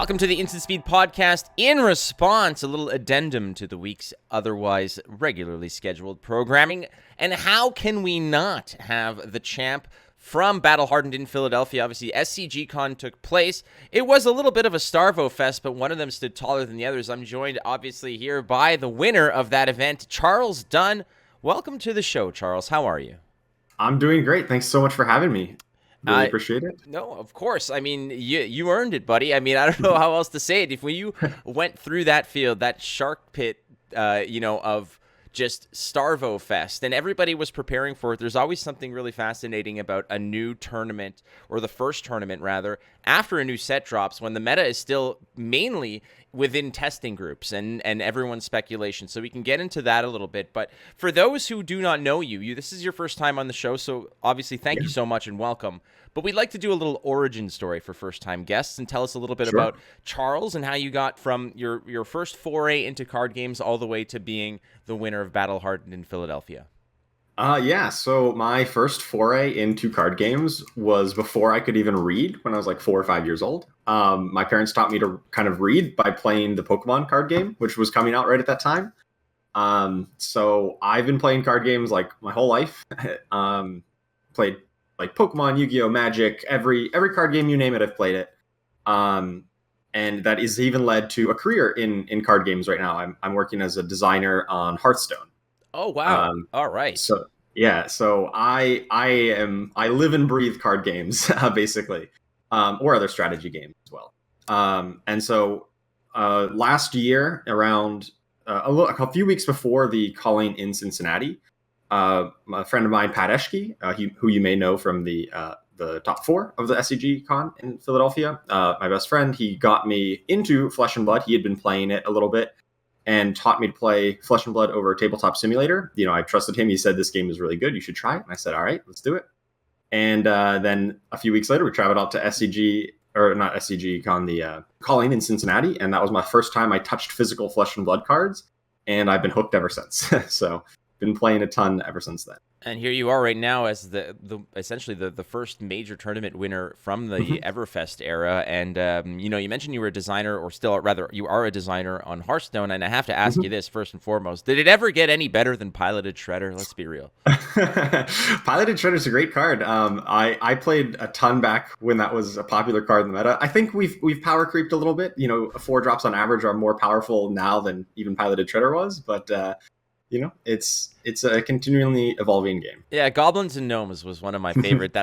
Welcome to the Instant Speed Podcast. In response, a little addendum to the week's otherwise regularly scheduled programming. And how can we not have the champ from Battle Hardened in Philadelphia? Obviously, SCG CON took place. It was a little bit of a Starvo fest, but one of them stood taller than the others. I'm joined, obviously, here by the winner of that event, Charles Dunn. Welcome to the show, Charles. How are you? I'm doing great. Thanks so much for having me. Really appreciate it. No, of course. I mean, you earned it, buddy. I mean, I don't know how else to say it. If you went through that field, that shark pit, of just Starvo Fest, and everybody was preparing for it. There's always something really fascinating about a new tournament, or the first tournament, rather, after a new set drops, when the meta is still mainly within testing groups and everyone's speculation. So we can get into that a little bit. But for those who do not know you, this is your first time on the show, so obviously thank you so much and welcome. But we'd like to do a little origin story for first-time guests and tell us a little bit about Charles and how you got from your first foray into card games all the way to being the winner of Battle Hardened in Philadelphia. So my first foray into card games was before I could even read, when I was like 4 or 5 years old. My parents taught me to kind of read by playing the Pokemon card game, which was coming out right at that time. So I've been playing card games like my whole life. Played like Pokemon, Yu-Gi-Oh, Magic, every card game you name it, I've played it. And that has even led to a career in card games right now. I'm working as a designer on Hearthstone. Oh wow! All right. So I live and breathe card games basically, or other strategy games as well. And so last year, around a few weeks before the calling in Cincinnati, a friend of mine, Pat Eschke, who you may know from the top 4 of the SCG CON in Philadelphia, my best friend, he got me into Flesh and Blood. He had been playing it a little bit and taught me to play Flesh and Blood over Tabletop Simulator. You know, I trusted him. He said, this game is really good. You should try it. And I said, all right, let's do it. And then a few weeks later, we traveled out to not SCG CON, the calling in Cincinnati. And that was my first time I touched physical Flesh and Blood cards. And I've been hooked ever since. So been playing a ton ever since then. And here you are right now as essentially the first major tournament winner from the Everfest era. And, you mentioned you were a designer, or still, rather, you are a designer on Hearthstone. And I have to ask you this first and foremost. Did it ever get any better than Piloted Shredder? Let's be real. Piloted Shredder is a great card. I played a ton back when that was a popular card in the meta. I think we've power creeped a little bit. 4 drops on average are more powerful now than even Piloted Shredder was. But it's a continually evolving game. Yeah, Goblins and Gnomes was one of my favorite.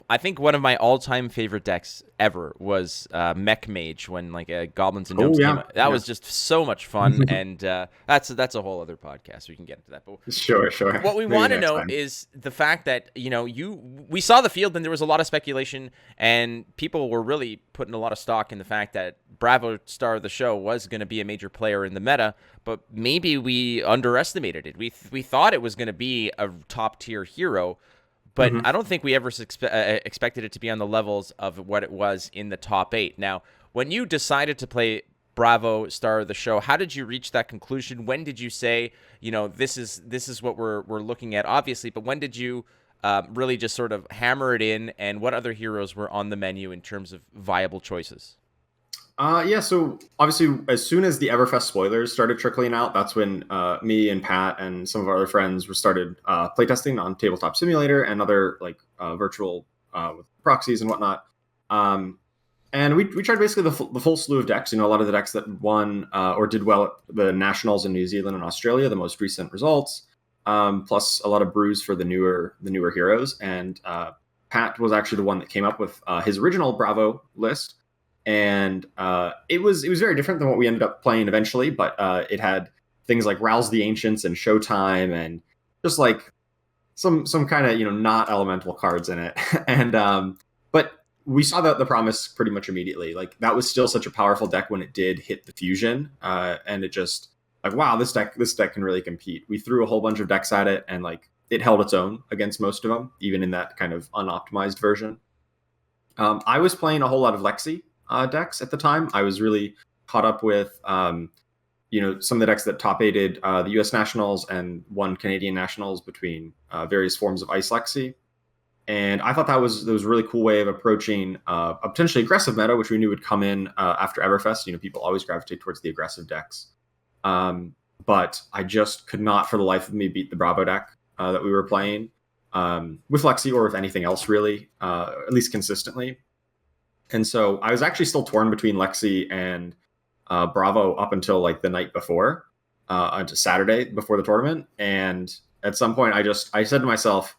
I think one of my all-time favorite decks ever was Mech Mage, when Goblins and Gnomes came out. That was just so much fun, and that's a whole other podcast. We can get into that. But sure. What we want to know is the fact that we saw the field, and there was a lot of speculation, and people were really putting a lot of stock in the fact that Bravo Star of the Show was going to be a major player in the meta, but maybe we underestimated it. We thought it was going to be a top-tier hero, but I don't think we ever expected it to be on the levels of what it was in the top 8. Now, when you decided to play Bravo Star of the Show, how did you reach that conclusion? When did you say, this is what we're looking at, obviously, but when did you really just sort of hammer it in, and what other heroes were on the menu in terms of viable choices? So obviously, as soon as the Everfest spoilers started trickling out, that's when me and Pat and some of our other friends started playtesting on Tabletop Simulator and other virtual with proxies and whatnot. And we tried basically the full slew of decks. A lot of the decks that won or did well at the Nationals in New Zealand and Australia, the most recent results, plus a lot of brews for the newer heroes. And Pat was actually the one that came up with his original Bravo list. And it was very different than what we ended up playing eventually, but it had things like Rouse the Ancients and Showtime, and just like some kind of not elemental cards in it. And but we saw the promise pretty much immediately. That was still such a powerful deck when it did hit the fusion, and it just wow, this deck can really compete. We threw a whole bunch of decks at it, and it held its own against most of them, even in that kind of unoptimized version. I was playing a whole lot of Lexi decks at the time. I was really caught up with some of the decks that top aided the US Nationals and won Canadian Nationals between various forms of Ice Lexi. And I thought that was a really cool way of approaching a potentially aggressive meta, which we knew would come in after Everfest. You know, people always gravitate towards the aggressive decks. But I just could not, for the life of me, beat the Bravo deck that we were playing with Lexi or with anything else, really, at least consistently. And so I was actually still torn between Lexi and Bravo up until like the night before, until Saturday before the tournament. And at some point, I said to myself,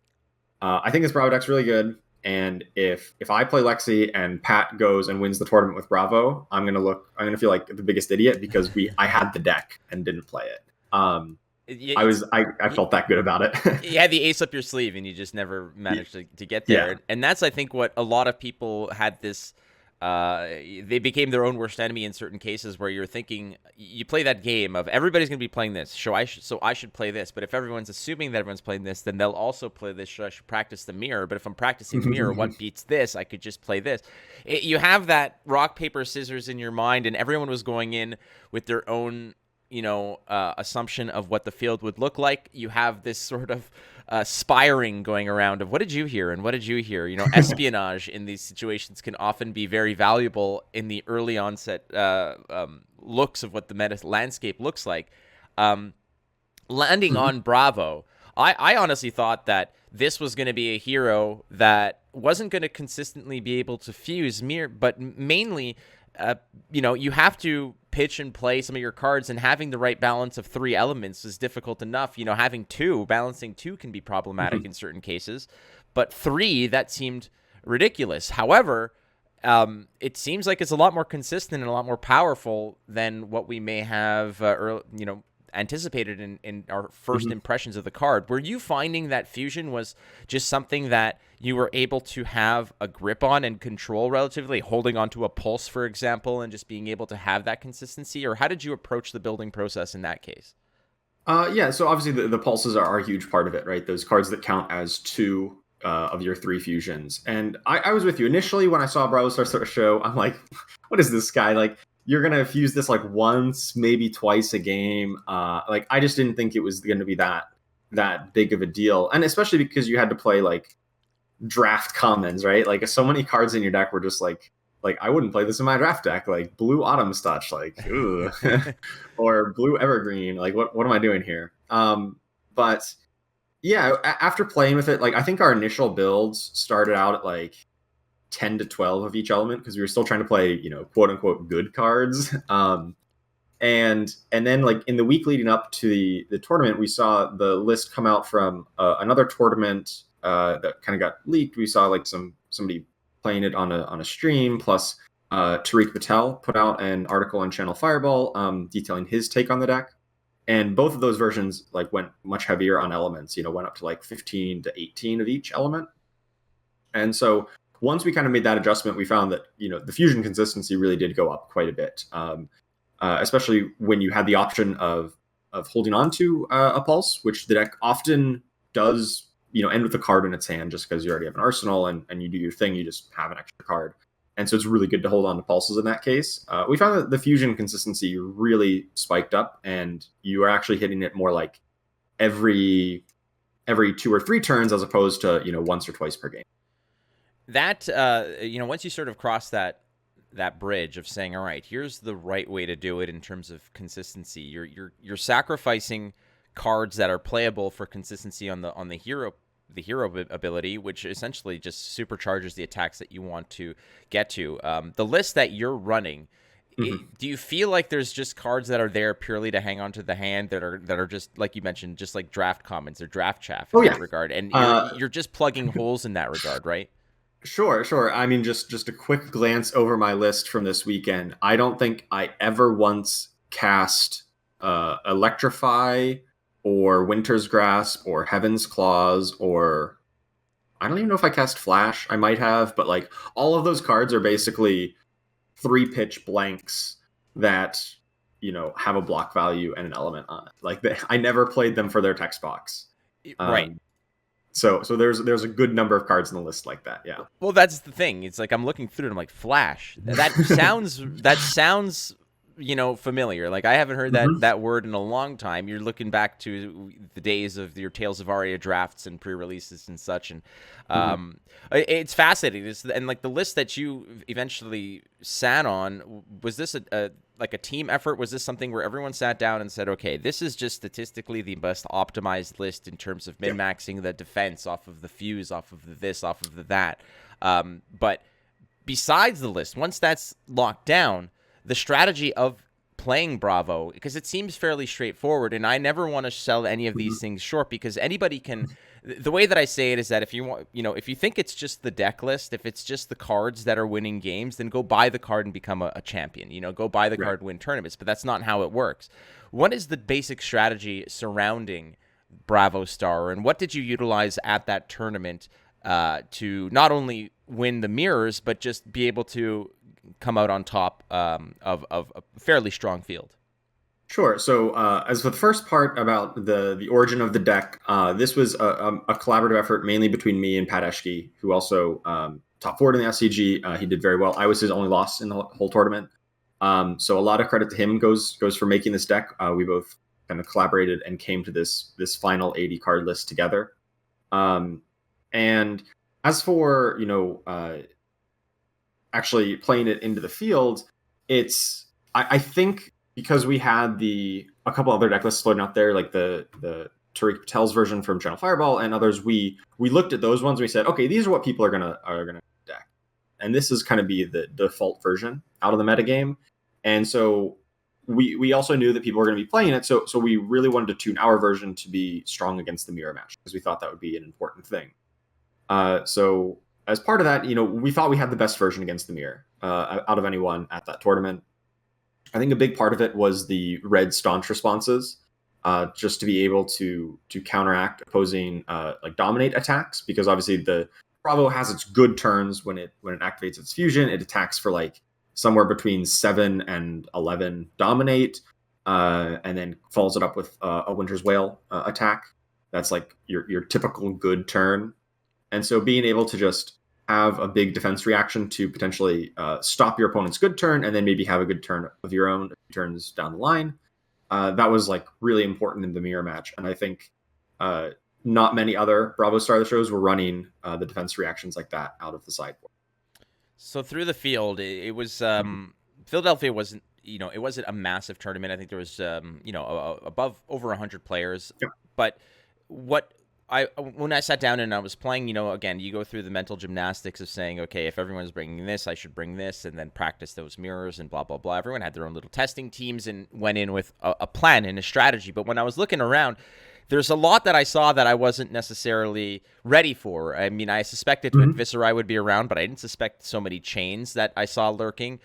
I think this Bravo deck's really good. And if I play Lexi and Pat goes and wins the tournament with Bravo, I'm gonna feel like the biggest idiot because I had the deck and didn't play it. I felt that good about it. You had the ace up your sleeve and you just never managed to get there. Yeah. And that's, I think, what a lot of people had this, they became their own worst enemy in certain cases where you're thinking, you play that game of everybody's going to be playing this. So I should play this. But if everyone's assuming that everyone's playing this, then they'll also play this. So I should practice the mirror. But if I'm practicing mirror, what beats this? I could just play this. You have that rock, paper, scissors in your mind, and everyone was going in with their own, assumption of what the field would look like. You have this sort of spiring going around of what did you hear and what did you hear? Espionage in these situations can often be very valuable in the early onset looks of what the meta landscape looks like. Landing on Bravo, I honestly thought that this was going to be a hero that wasn't going to consistently be able to fuse mirror, but mainly, you have to pitch and play some of your cards, and having the right balance of 3 elements is difficult enough. Balancing two can be problematic in certain cases, but 3, that seemed ridiculous. However, it seems like it's a lot more consistent and a lot more powerful than what we may have, anticipated in our first impressions of the card. Were you finding that fusion was just something that you were able to have a grip on and control relatively, holding onto a pulse, for example, and just being able to have that consistency? Or how did you approach the building process in that case? Yeah, so obviously the pulses are a huge part of it, right? Those cards that count as 2 of your 3 fusions. And I was with you initially when I saw Bravo start to show. I'm like, what is this guy? Like, you're going to fuse this like once, maybe twice a game. I just didn't think it was going to be that big of a deal. And especially because you had to play like draft commons, right? Like so many cards in your deck were just like I wouldn't play this in my draft deck, like blue Autumn's Touch, like ooh. Or blue Evergreen, like what am I doing here? But yeah, after playing with it, like I think our initial builds started out at like 10 to 12 of each element because we were still trying to play, quote unquote good cards. And then like in the week leading up to the tournament, we saw the list come out from another tournament that kind of got leaked. We saw like somebody playing it on a stream, plus Tariq Patel put out an article on Channel Fireball detailing his take on the deck. And both of those versions like went much heavier on elements, went up to like 15 to 18 of each element. And so once we kind of made that adjustment, we found that, the fusion consistency really did go up quite a bit, especially when you had the option of holding on to a pulse, which the deck often does, end with a card in its hand just because you already have an arsenal and you do your thing, you just have an extra card. And so it's really good to hold on to pulses in that case. We found that the fusion consistency really spiked up, and you are actually hitting it more like every 2 or 3 turns as opposed to, once or twice per game. That, once you sort of cross that bridge of saying, all right, here's the right way to do it in terms of consistency, you're sacrificing cards that are playable for consistency on the hero ability, which essentially just supercharges the attacks that you want to get to. The list that you're running, do you feel like there's just cards that are there purely to hang on to the hand that are just, like you mentioned, just like draft commons or draft chaff in that regard, and you're just plugging holes in that regard, right? Sure. I mean, just a quick glance over my list from this weekend. I don't think I ever once cast Electrify or Winter's Grasp or Heaven's Claws, or I don't even know if I cast Flash. I might have, but like all of those cards are basically 3-pitch blanks that, have a block value and an element on it. Like I never played them for their text box. Right. So there's a good number of cards in the list like that, yeah. Well, that's the thing. It's like I'm looking through it. I'm like, Flash. That sounds familiar. Like I haven't heard Mhm. that word in a long time. You're looking back to the days of your Tales of Aria drafts and pre-releases and such, and Mhm. it's fascinating. And like the list that you eventually sat on, was this like a team effort? Was this something where everyone sat down and said, okay, this is just statistically the best optimized list in terms of Yeah. min-maxing the defense off of the fuse, off of the this, off of the that? But besides the list, once that's locked down, the strategy of playing Bravo, because it seems fairly straightforward, and I never want to sell any of Mhm. these things short, because anybody can. The way that I say it is that if you want, if you think it's just the deck list, if it's just the cards that are winning games, then go buy the card and become a champion. Go buy the Right. card, win tournaments. But that's not how it works. What is the basic strategy surrounding Bravo Star, and what did you utilize at that tournament to not only win the mirrors, but just be able to come out on top of a fairly strong field? Sure. So, as for the first part about the origin of the deck, this was a collaborative effort mainly between me and Pat Eshke, who also top forward in the SCG. He did very well. I was his only loss in the whole tournament. So a lot of credit to him goes for making this deck. We both kind of collaborated and came to this final 80 card list together. Um, and as for actually playing it into the field, I think because we had a couple other deck lists floating out there, like the Tariq Patel's version from Channel Fireball and others, we looked at those ones. And we said, okay, these are what people are gonna deck, and this is kind of be the default version out of the metagame. And so we also knew that people were going to be playing it, so we really wanted to tune our version to be strong against the mirror match because we thought that would be an important thing. So as part of that, we thought we had the best version against the mirror out of anyone at that tournament. I think a big part of it was the red staunch responses, just to be able to counteract opposing like dominate attacks, because obviously the Bravo has its good turns when it activates its fusion. It attacks for like somewhere between 7 and 11 dominate, and then follows it up with a Winter's Wail attack. That's like your typical good turn. And so being able to just have a big defense reaction to potentially stop your opponent's good turn and then maybe have a good turn of your own turns down the line, that was like really important in the mirror match. And I think not many other Bravo Star shows were running the defense reactions like that out of the sideboard. So through the field, it was Mhm. Philadelphia wasn't it wasn't a massive tournament. I think there was above over 100 players, Yeah. but what I when I sat down and I was playing, again, you go through the mental gymnastics of saying, okay, if everyone's bringing this, I should bring this, and then practice those mirrors and blah blah blah. Everyone had their own little testing teams and went in with a plan and a strategy. But when I was looking around, there's a lot that I saw that I wasn't necessarily ready for. I mean, I suspected Mhm. Viserai would be around, but I didn't suspect so many chains that I saw lurking.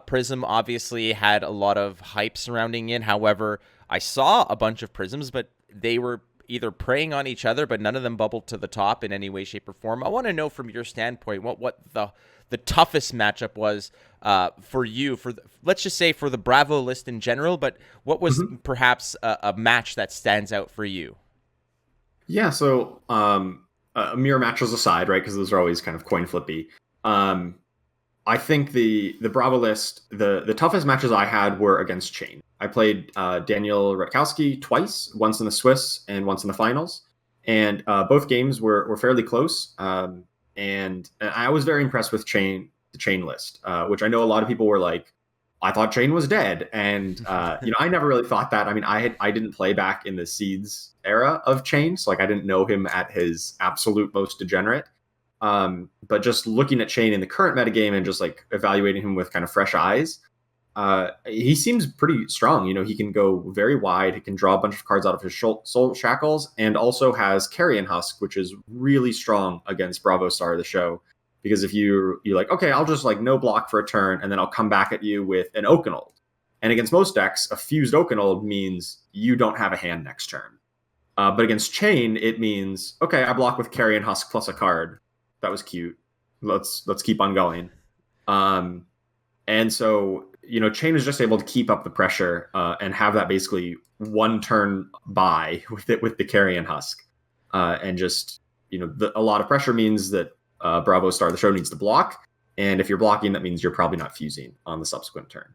Prism obviously had a lot of hype surrounding it. However, I saw a bunch of Prisms, but they were either preying on each other, but none of them bubbled to the top in any way, shape, or form. I want to know from your standpoint what the toughest matchup was for you, let's just say for the Bravo list in general, but what was Mhm. perhaps a match that stands out for you? Yeah. So mirror matches aside, right? Because those are always kind of coin flippy. Um, I think the Bravo list, the toughest matches I had were against Chain. I played Daniel Rutkowski twice, once in the Swiss and once in the finals, and both games were fairly close. And I was very impressed with the Chain list, which I know a lot of people were like, I thought Chain was dead, and I never really thought that. I mean, I didn't play back in the Seeds era of Chain, so like I didn't know him at his absolute most degenerate. But just looking at Chain in the current metagame and just like evaluating him with kind of fresh eyes, he seems pretty strong. He can go very wide. He can draw a bunch of cards out of his soul shackles, and also has Carrion Husk, which is really strong against Bravo Star, the show. Because if you're like, okay, I'll just like no block for a turn, and then I'll come back at you with an Oakenold. And against most decks, a fused Oakenold means you don't have a hand next turn. But against Chain, it means, okay, I block with Carrion Husk plus a card. That was cute. Let's keep on going. Um, and so Chain is just able to keep up the pressure and have that basically one turn by with the Carrion Husk, and just a lot of pressure means that Bravo Star the show needs to block, and if you're blocking, that means you're probably not fusing on the subsequent turn.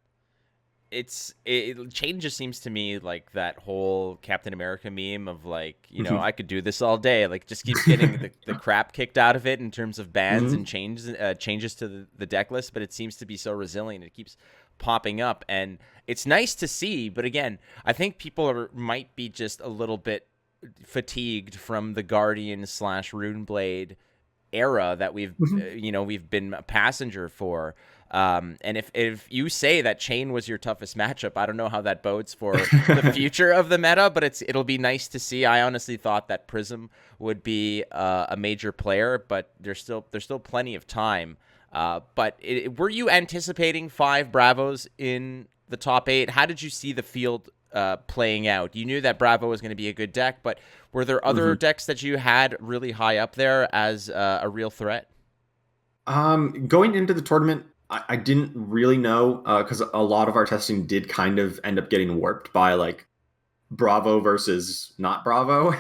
Chain just seems to me like that whole Captain America meme of like, Mhm. I could do this all day. Like, just keeps getting the crap kicked out of it in terms of bans and Mhm. changes to the deck list, but it seems to be so resilient. It keeps popping up, and it's nice to see. But again, I think people might be just a little bit fatigued from the Guardian slash Runeblade era that Mhm. we've been a passenger for. And if you say that Chain was your toughest matchup, I don't know how that bodes for the future of the meta, but it'll be nice to see. I honestly thought that Prism would be a major player, but there's still plenty of time. But were you anticipating 5 Bravos in the top 8? How did you see the field playing out? You knew that Bravo was going to be a good deck, but were there other Mhm. decks that you had really high up there as a real threat? Going into the tournament, I didn't really know because a lot of our testing did kind of end up getting warped by like Bravo versus not Bravo.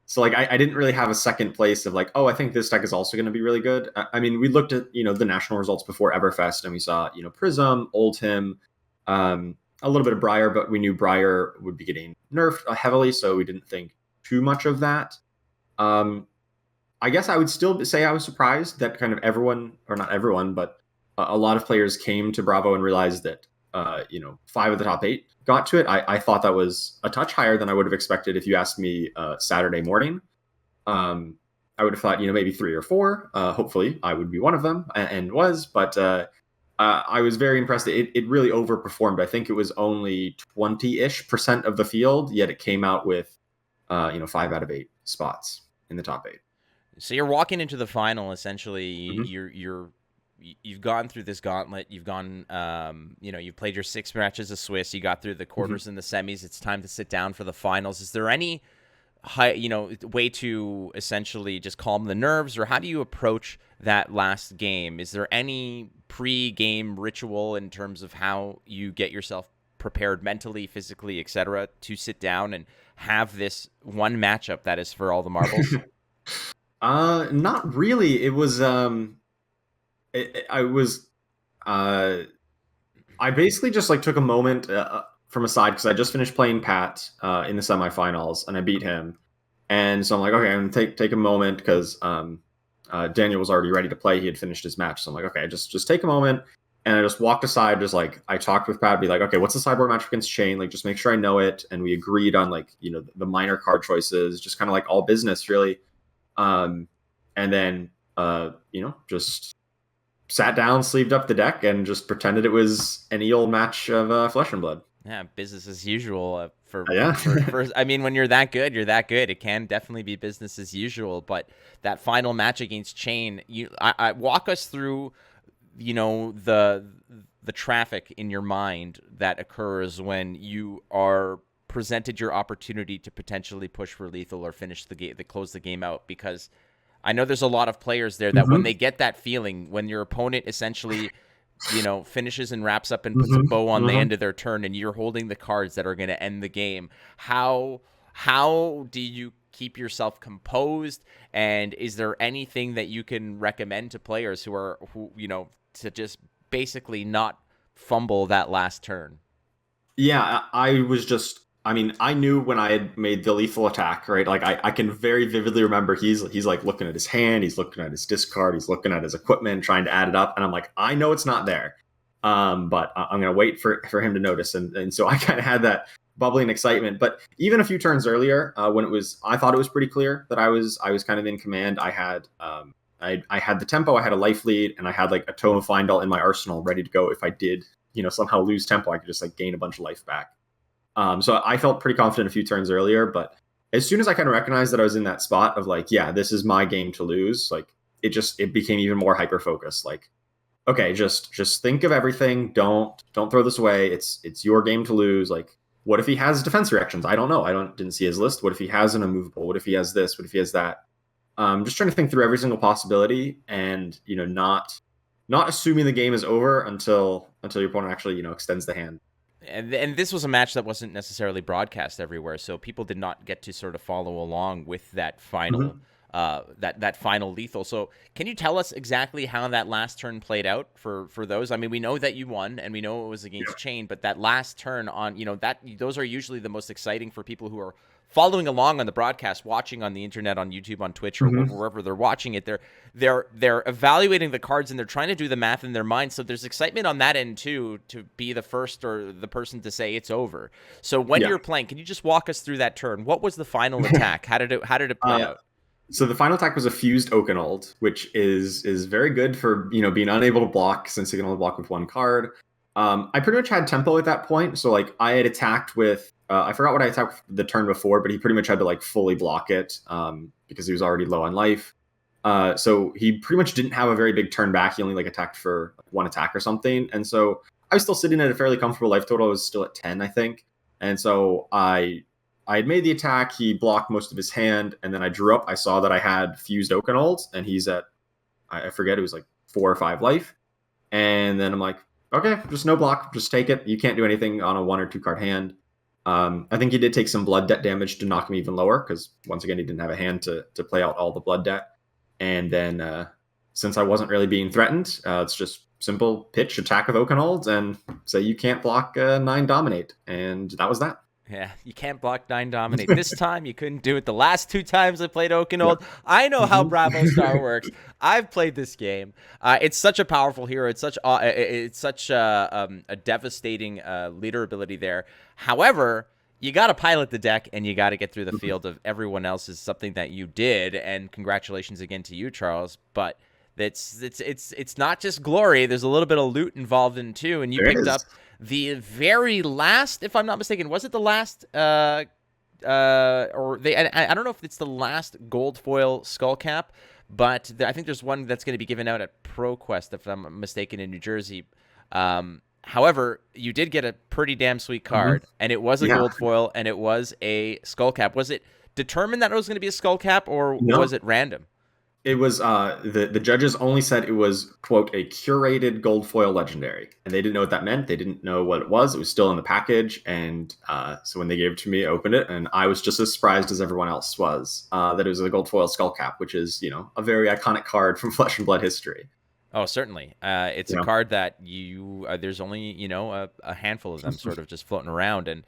So like I didn't really have a second place of like, oh, I think this deck is also going to be really good. I mean, we looked at the national results before Everfest, and we saw Prism, Oldhim, a little bit of Briar, but we knew Briar would be getting nerfed heavily, so we didn't think too much of that. Um, I guess I would still say I was surprised that kind of everyone, or not everyone, but a lot of players came to Bravo and realized that 5 of the top 8 got to it. I thought that was a touch higher than I would have expected if you asked me Saturday morning. Um, I would have thought maybe 3 or 4. Hopefully, I would be one of them, and was. But I was very impressed. It really overperformed. I think it was only 20-ish% of the field, yet it came out with 5 out of 8 spots in the top 8. So you're walking into the final. Essentially, Mm-hmm. you've gone through this gauntlet. You've gone, you've played your 6 matches of Swiss. You got through the Mm-hmm. quarters and the semis. It's time to sit down for the finals. Is there any way to essentially just calm the nerves, or how do you approach that last game? Is there any pre-game ritual in terms of how you get yourself prepared mentally, physically, etc., to sit down and have this one matchup that is for all the marbles? Not really. It was I was uh I basically just like took a moment from a side because I just finished playing Pat in the semifinals and I beat him, and so I'm like, okay, I'm gonna take a moment because Daniel was already ready to play. He had finished his match, so I'm like, okay, just take a moment. And I just walked aside, just like I talked with Pat, be like, okay, what's the sideboard match against Chain? Like, just make sure I know it. And we agreed on like the minor card choices, just kind of like all business, really. Um, and then just sat down, sleeved up the deck, and just pretended it was any old match of Flesh and Blood. Yeah, business as usual. Yeah. I mean, when you're that good, you're that good. It can definitely be business as usual. But that final match against Chain, I walk us through, the traffic in your mind that occurs when you are presented your opportunity to potentially push for lethal or finish the game, to close the game out. Because I know there's a lot of players there that when Hmm. they get that feeling, when your opponent essentially finishes and wraps up and puts a Hmm. bow on the Hmm. end of their turn, and you're holding the cards that are going to end the game. How do you keep yourself composed? And is there anything that you can recommend to players to just basically not fumble that last turn? Yeah, I was just. I mean, I knew when I had made the lethal attack, right? Like I can very vividly remember he's like looking at his hand, he's looking at his discard, he's looking at his equipment, trying to add it up, and I'm like, I know it's not there, but I'm gonna wait for him to notice, and so I kind of had that bubbling excitement. But even a few turns earlier, when I thought it was pretty clear that I was kind of in command. I had the tempo, I had a life lead, and I had like a Tome of Findal in my arsenal ready to go if I did somehow lose tempo. I could just like gain a bunch of life back. So I felt pretty confident a few turns earlier, but as soon as I kind of recognized that I was in that spot of like, yeah, this is my game to lose, like it became even more hyper focused. Like, okay, just think of everything. Don't throw this away. It's your game to lose. Like, what if he has defense reactions? I don't know. Didn't see his list. What if he has an immovable? What if he has this? What if he has that? Just trying to think through every single possibility, and not assuming the game is over until your opponent actually extends the hand. And this was a match that wasn't necessarily broadcast everywhere, so people did not get to sort of follow along with that final Mm-hmm. that final lethal. So can you tell us exactly how that last turn played out for those? I mean, we know that you won, and we know it was against Chain, but that last turn on, that those are usually the most exciting for people who are following along on the broadcast, watching on the internet, on YouTube, on Twitch, or wherever they're watching it. They're evaluating the cards, and they're trying to do the math in their mind. So there's excitement on that end too, to be the first or the person to say it's over. So when you're playing, can you just walk us through that turn? What was the final attack? How did it play out? So the final attack was a fused Oakenold, which is very good for being unable to block, since you can only block with one card. I pretty much had tempo at that point, so like I had attacked with I forgot what I attacked the turn before, but he pretty much had to like fully block it because he was already low on life. So he pretty much didn't have a very big turn back. He only like attacked for one attack or something, and so I was still sitting at a fairly comfortable life total. I was still at 10, I think, and so I had made the attack. He blocked most of his hand, and then I drew up. I saw that I had fused Oakenolds, and he's at, I forget, it was like 4 or 5 life. And then I'm like, okay, just no block, just take it. You can't do anything on a 1 or 2 card hand. I think he did take some blood debt damage to knock him even lower, because once again, he didn't have a hand to play out all the blood debt. And then since I wasn't really being threatened, it's just simple pitch, attack with Oakenolds, and say you can't block 9 Dominate. And that was that. Yeah, you can't block 9 Dominate. This time you couldn't do it. The last 2 times I played Oakenold, I know how Bravo Star works. I've played this game. It's such a powerful hero. It's such a devastating leader ability there. However, you got to pilot the deck, and you got to get through the field of everyone else, is something that you did. And congratulations again to you, Charles. But it's not just glory. There's a little bit of loot involved in too, and you picked up the very last, if I'm not mistaken, was it the last, I don't know if it's the last gold foil skull cap, but I think there's one that's going to be given out at ProQuest, if I'm mistaken, in New Jersey. However, you did get a pretty damn sweet card, and it was a gold foil, and it was a skull cap. Was it determined that it was going to be a skull cap, or was it random? It was the judges only said it was, quote, a curated gold foil legendary, and they didn't know what that meant. They didn't know what it was. It was still in the package, and so when they gave it to me, I opened it, and I was just as surprised as everyone else was that it was a gold foil skull cap, which is a very iconic card from Flesh and Blood history. Oh, certainly. It's a card that there's only a handful of them sort of just floating around. And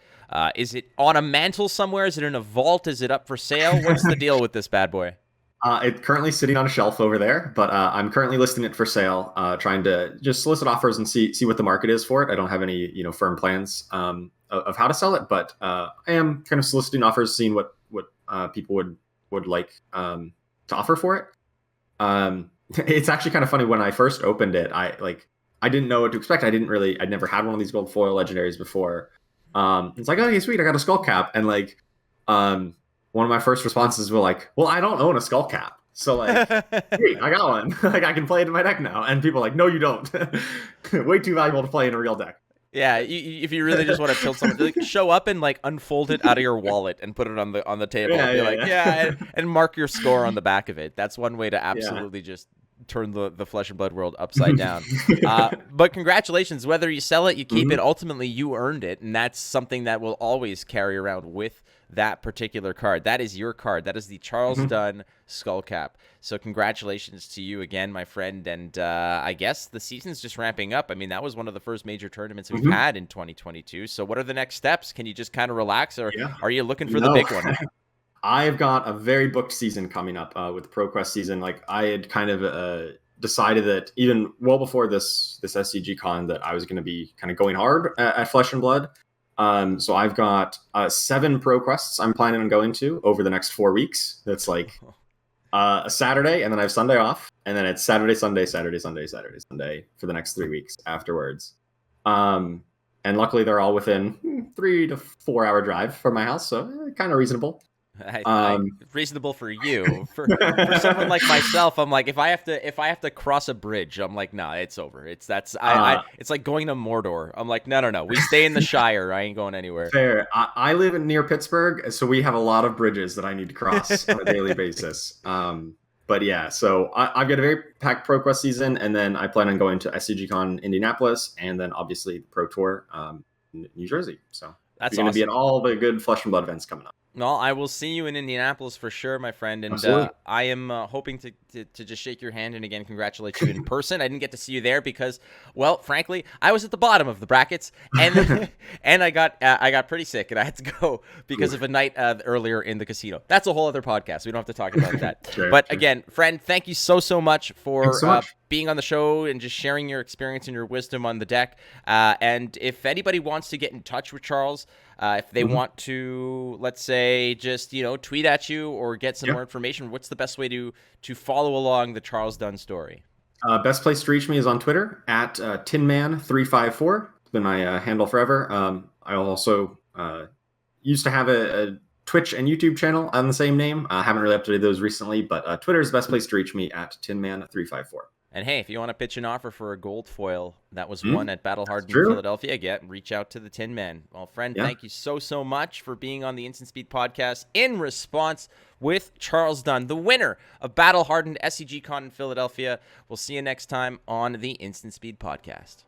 is it on a mantle somewhere? Is it in a vault? Is it up for sale? What's the deal with this bad boy? It's currently sitting on a shelf over there, but I'm currently listing it for sale, trying to just solicit offers and see what the market is for it. I don't have any firm plans of how to sell it, but I am kind of soliciting offers, seeing what people would like to offer for it. It's actually kind of funny. When I first opened it, I didn't know what to expect. I'd never had one of these gold foil legendaries before. It's like, okay, sweet, I got a skull cap, and one of my first responses were like, well, I don't own a skull cap. So like, hey, I got one. Like, I can play it in my deck now. And people are like, no, you don't. Way too valuable to play in a real deck. Yeah, if you really just want to kill someone, like, show up and like unfold it out of your wallet and put it on the table. And mark your score on the back of it. That's one way to absolutely just turn the Flesh and Blood world upside down. But congratulations, whether you sell it, you keep it, ultimately you earned it, and that's something that will always carry around with that particular card. That is your card. That is the Charles Dunn skull cap. So congratulations to you again, my friend. And I guess the season's just ramping up. I mean, that was one of the first major tournaments we've had in 2022. So what are the next steps? Can you just kind of relax, or are you looking for the big one? I've got a very booked season coming up with the ProQuest season. Like, I had kind of decided that even well before this SCG Con that I was going to be kind of going hard at Flesh and Blood. So I've got 7 ProQuests I'm planning on going to over the next 4 weeks. That's like a Saturday, and then I have Sunday off, and then it's Saturday, Sunday, Saturday, Sunday, Saturday, Sunday for the next 3 weeks afterwards. And luckily they're all within 3 to 4 hour drive from my house, so kind of reasonable. Reasonable for you. For someone like myself, I'm like, if I have to cross a bridge, I'm like, nah, it's over. It's like going to Mordor. I'm like, no, we stay in the Shire. I ain't going anywhere. Fair. I live near Pittsburgh, so we have a lot of bridges that I need to cross on a daily basis. But yeah, so I've got a very packed ProQuest season, and then I plan on going to SCG CON Indianapolis, and then obviously the Pro Tour in New Jersey. So that's going to be at all the good Flesh and Blood events coming up. Well, I will see you in Indianapolis for sure, my friend. And I am hoping to just shake your hand and again congratulate you in person. I didn't get to see you there because, well, frankly, I was at the bottom of the brackets, and and I got pretty sick and I had to go because of a night earlier in the casino. That's a whole other podcast. We don't have to talk about that. Sure. Again, friend, thank you so much for being on the show and just sharing your experience and your wisdom on the deck. And if anybody wants to get in touch with Charles, if they want to, let's say, just tweet at you or get some more information, what's the best way to follow along the Charles Dunn story? Best place to reach me is on Twitter at tinman354. It's been my handle forever. I also used to have a Twitch and YouTube channel on the same name. I haven't really updated those recently, but Twitter is the best place to reach me at tinman354. And hey, if you want to pitch an offer for a gold foil that was won at Battle Hardened Philadelphia, reach out to the Tin Man. Well, friend, thank you so much for being on the Instant Speed podcast in response with Charles Dunn, the winner of Battle Hardened SCG CON Philadelphia. We'll see you next time on the Instant Speed podcast.